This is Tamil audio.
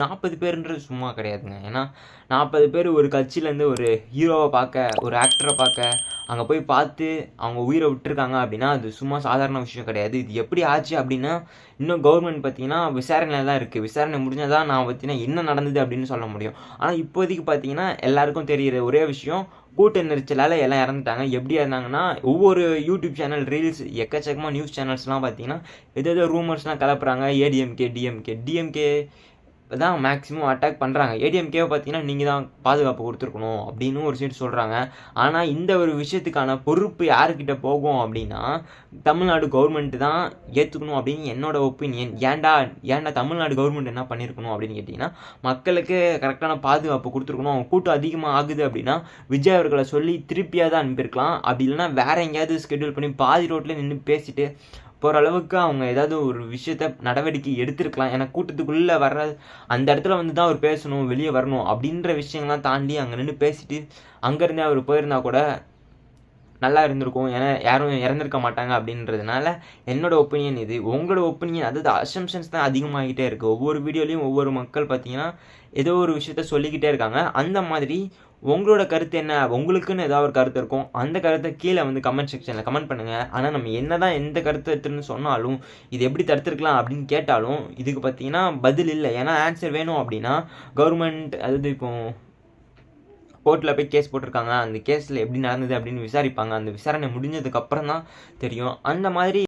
40 பேருன்றது சும்மா கிடையாதுங்க. ஏன்னா 40 பேர் ஒரு கட்சியிலேருந்து ஒரு ஹீரோவ பார்க்க, ஒரு ஆக்டர பார்க்க, அங்க போய் பார்த்து அவங்க உயிர விட்டுருக்காங்க அப்படின்னா, அது சும்மா சாதாரண விஷயம் கிடையாது. இது எப்படி ஆச்சு அப்படின்னா, இன்னும் கவர்மெண்ட் பார்த்தீங்கன்னா விசாரணையில தான் இருக்கு. விசாரணை முடிஞ்சா தான் நான் பார்த்தீங்கன்னா என்ன நடந்தது அப்படின்னு சொல்ல முடியும். ஆனா இப்போதைக்கு பார்த்தீங்கன்னா, எல்லாருக்கும் தெரியிற ஒரே விஷயம், கூட்ட நெரிச்சலால எல்லாம் இறந்துட்டாங்க. எப்படி இறந்தாங்கன்னா, ஒவ்வொரு யூடியூப் சேனல், ரீல்ஸ் எக்கச்சக்கமா நியூஸ் சேனல்ஸ்லாம் பார்த்தீங்கன்னா, ஏதேதோ ரூமர்ஸ்லாம் கிளப்புறாங்க. ஏடிஎம்கே, டிஎம்கே தான் மேக்ஸிமம் அட்டாக் பண்ணுறாங்க. ஏடிஎம்கேவை பார்த்தீங்கன்னா, நீங்கள் தான் பாதுகாப்பு கொடுத்துருக்கணும் அப்படின்னு ஒரு சைடு சொல்கிறாங்க. ஆனால் இந்த ஒரு விஷயத்துக்கான பொறுப்பு யாருக்கிட்ட போகும் அப்படின்னா, தமிழ்நாடு கவர்மெண்ட் தான் ஏற்றுக்கணும் அப்படின்னு என்னோட ஒப்பீனியன். ஏன்டா தமிழ்நாடு கவர்மெண்ட் என்ன பண்ணியிருக்கணும் அப்படின்னு கேட்டிங்கன்னா, மக்களுக்கு கரெக்டான பாதுகாப்பு கொடுத்துருக்கணும். கூட்டம் அதிகமாக ஆகுது அப்படின்னா, விஜய் அவர்களை சொல்லி திருப்பியாக தான் அனுப்பியிருக்கலாம். அப்படி இல்லைன்னா வேறு எங்கேயாவது ஸ்கெடியூல் பண்ணி பாதி ரோட்டில் நின்று பேசிட்டு போகிற அளவுக்கு அவங்க ஏதாவது ஒரு விஷயத்த நடவடிக்கை எடுத்திருக்கலாம். ஏன்னா கூட்டத்துக்குள்ளே வர்ற அந்த இடத்துல வந்து தான் அவர் பேசணும், வெளியே வரணும் அப்படின்ற விஷயங்கள்லாம் தாண்டி அங்கே நின்று பேசிட்டு அங்கேருந்தே அவர் போயிருந்தா கூட நல்லா இருந்திருக்கும். ஏன்னா யாரும் இறந்துருக்க மாட்டாங்க அப்படின்றதுனால என்னோட ஒப்பீனியன் இது. உங்களோட ஒப்பீனியன், அதாவது அசம்ஷன்ஸ் தான் அதிகமாகிட்டே இருக்குது. ஒவ்வொரு வீடியோலையும் ஒவ்வொரு மக்கள் பார்த்தீங்கன்னா ஏதோ ஒரு விஷயத்த சொல்லிக்கிட்டே இருக்காங்க. அந்த மாதிரி உங்களோட கருத்து என்ன? உங்களுக்குன்னு ஏதாவது ஒரு கருத்து இருக்கும். அந்த கருத்தை கீழே வந்து கமெண்ட் செக்ஷனில் கமெண்ட் பண்ணுங்கள். ஆனால் நம்ம என்ன தான் எந்த கருத்து எடுத்துன்னு சொன்னாலும், இது எப்படி தடுத்துருக்கலாம் அப்படின்னு கேட்டாலும், இதுக்கு பார்த்தீங்கன்னா பதில் இல்லை. ஏன்னா ஆன்சர் வேணும் அப்படின்னா கவர்மெண்ட், அதாவது இப்போ கோர்ட்டில் போய் கேஸ் போட்டிருக்காங்க, அந்த கேஸில் எப்படி நடந்தது அப்படின்னு விசாரிப்பாங்க. அந்த விசாரணை முடிஞ்சதுக்கப்புறம் தான் தெரியும். அந்த மாதிரி